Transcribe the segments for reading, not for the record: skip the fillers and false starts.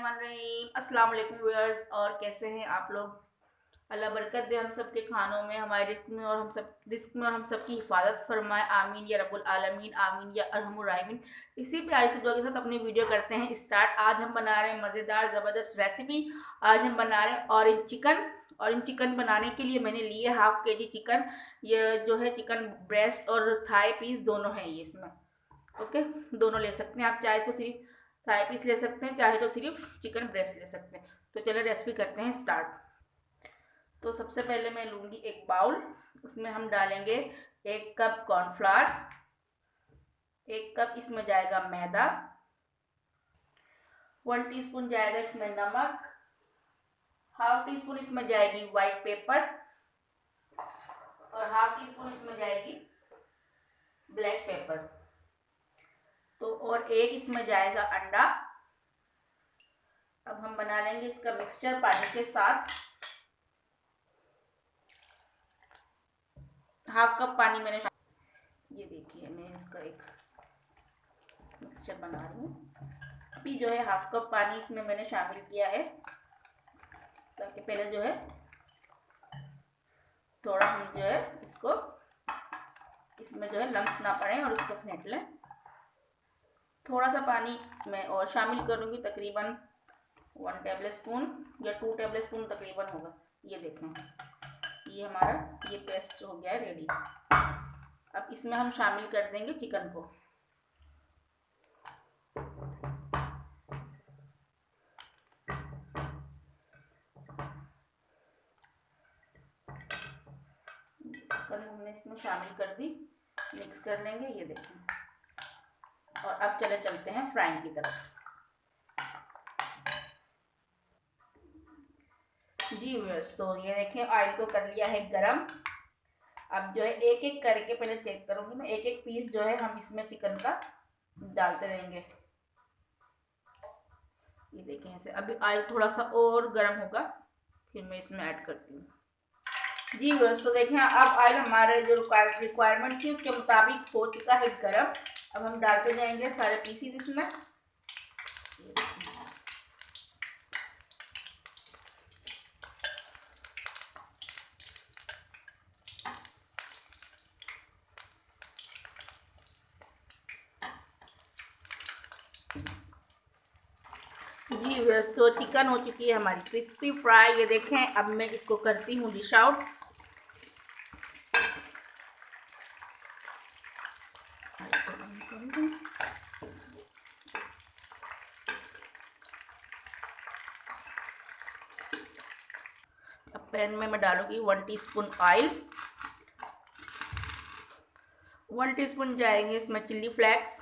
बिस्मिल्लाहिर्रहमानिर्रहीम। अस्सलाम वालेकुम व्यूअर्स, और कैसे हैं आप लोग। अल्लाह बरकत दे हम सब के खानों में, हमारे रिस्क में और हम सब की हिफाजत फरमाए। आमीन या रब्बुल आलमीन, आमीन या अरहमुर राहिमीन। इसी प्यारी सी दुआ के साथ अपनी वीडियो करते हैं स्टार्ट। आज हम बना रहे हैं मज़ेदार ज़बरदस्त रेसिपी। आज हम बना रहे हैं ऑरेंज चिकन। ऑरेंज चिकन बनाने के लिए मैंने लिए हाफ के जी चिकन। ये जो है चिकन ब्रेस्ट और थाई पीस दोनों हैं ये इसमें। ओके, दोनों ले सकते हैं आप, चाहे तो सिर्फ थाई पीस ले सकते हैं, चाहे तो सिर्फ चिकन ब्रेस्ट ले सकते हैं। तो चलो रेसिपी करते हैं स्टार्ट। तो सबसे पहले मैं लूँगी एक बाउल, उसमें हम डालेंगे 1 कप कॉर्नफ्लावर, 1 कप इसमें जाएगा मैदा, 1 टीस्पून जाएगा इसमें नमक, हाफ टी स्पून इसमें जाएगी व्हाइट पेपर और हाफ टी स्पून इसमें जाएगी ब्लैक पेपर। तो और एक इसमें जाएगा अंडा। अब हम बना लेंगे इसका मिक्सचर पानी के साथ। हाफ कप पानी मैंने, ये देखिए मैं इसका एक मिक्सचर बना रही हूँ। अभी जो है हाफ कप पानी इसमें मैंने शामिल किया है, ताकि पहले जो है थोड़ा हम जो है इसको इसमें जो है लम्स ना पड़े और इसको फेंट लें। थोड़ा सा पानी मैं और शामिल करूँगी, तकरीबन 1 टेबल स्पून या 2 टेबल स्पून तकरीबन होगा। ये देखें, ये हमारा ये पेस्ट हो गया है रेडी। अब इसमें हम शामिल कर देंगे चिकन को। चिकन हमने इसमें शामिल कर दी, मिक्स कर लेंगे। ये देखें, और अब चलते हैं फ्राइंग की तरफ। जी व्यूअर्स, तो ये देखें ऑयल को कर लिया है गरम। अब जो है एक एक करके पहले चेक करूंगी मैं, एक एक पीस जो है हम इसमें चिकन का डालते रहेंगे। ये देखें ऐसे। अभी ऑयल थोड़ा सा और गरम होगा, फिर मैं इसमें ऐड करती हूँ। जी व्यूअर्स, तो देखें अब ऑयल हमारे जो रिक्वायरमेंट थी उसके मुताबिक हो चुका है गरम। अब हम डालते जाएंगे सारे पीसीज इसमें। जी व्यूअर्स, तो चिकन हो चुकी है हमारी क्रिस्पी फ्राई। ये देखें, अब मैं इसको करती हूँ डिश आउट। अब पैन में मैं डालूंगी 1 टीस्पून ऑयल, 1 टीस्पून जाएंगे इसमें चिल्ली फ्लेक्स,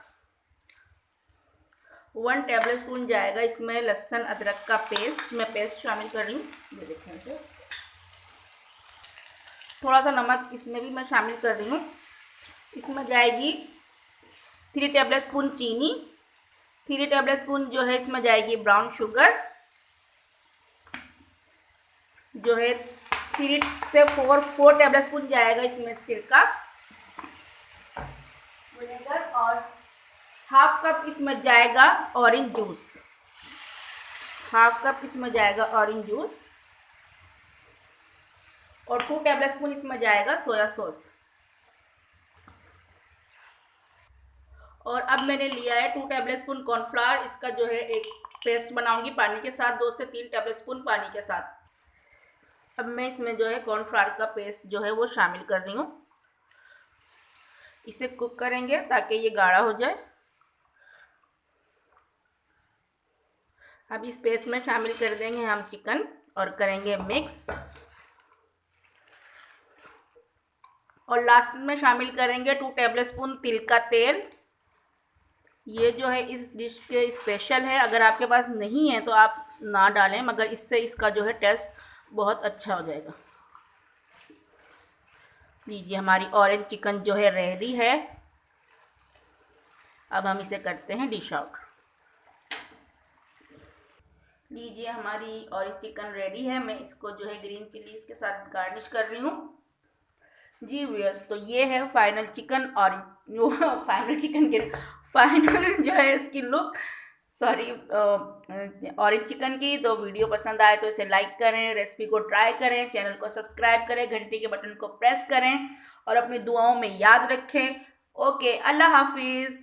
1 टेबल स्पून जाएगा इसमें लहसुन अदरक का पेस्ट। मैं पेस्ट शामिल कर रही हूँ। ये देखें तो थोड़ा सा नमक इसमें भी मैं शामिल कर रही हूँ। इसमें जाएगी 3 टेबल स्पून चीनी, 3 टेबल स्पून जो है इसमें जाएगी ब्राउन शुगर, जो है 3 से 4 टेबल स्पून जाएगा इसमें सिरका विनेगर, और हाफ कप इसमें जाएगा ऑरेंज जूस, हाफ कप इसमें जाएगा ऑरेंज जूस, और 2 टेबल स्पून इसमें जाएगा सोया सॉस। और अब मैंने लिया है 2 टेबल स्पून कॉर्नफ्लावर। इसका जो है एक पेस्ट बनाऊंगी पानी के साथ, 2 से 3 टेबल स्पून पानी के साथ। अब मैं इसमें जो है कॉर्नफ्लावर का पेस्ट जो है वो शामिल कर रही हूँ। इसे कुक करेंगे ताकि ये गाढ़ा हो जाए। अब इस पेस्ट में शामिल कर देंगे हम चिकन और करेंगे मिक्स, और लास्ट में शामिल करेंगे 2 टेबल स्पून तिल का तेल। ये जो है इस डिश के स्पेशल है, अगर आपके पास नहीं है तो आप ना डालें, मगर इससे इसका जो है टेस्ट बहुत अच्छा हो जाएगा। लीजिए हमारी ऑरेंज चिकन जो है रेडी है। अब हम इसे करते हैं डिश आउट। लीजिए हमारी ऑरेंज चिकन रेडी है। मैं इसको जो है ग्रीन चिलीज के साथ गार्निश कर रही हूँ। जी व्यूअर्स, तो ये है फाइनल चिकन, और फाइनल चिकन के फाइनल जो है इसकी लुक। सॉरी ऑरेंज चिकन की। तो वीडियो पसंद आए तो इसे लाइक करें, रेसिपी को ट्राई करें, चैनल को सब्सक्राइब करें, घंटी के बटन को प्रेस करें और अपनी दुआओं में याद रखें। ओके, अल्लाह हाफिज़।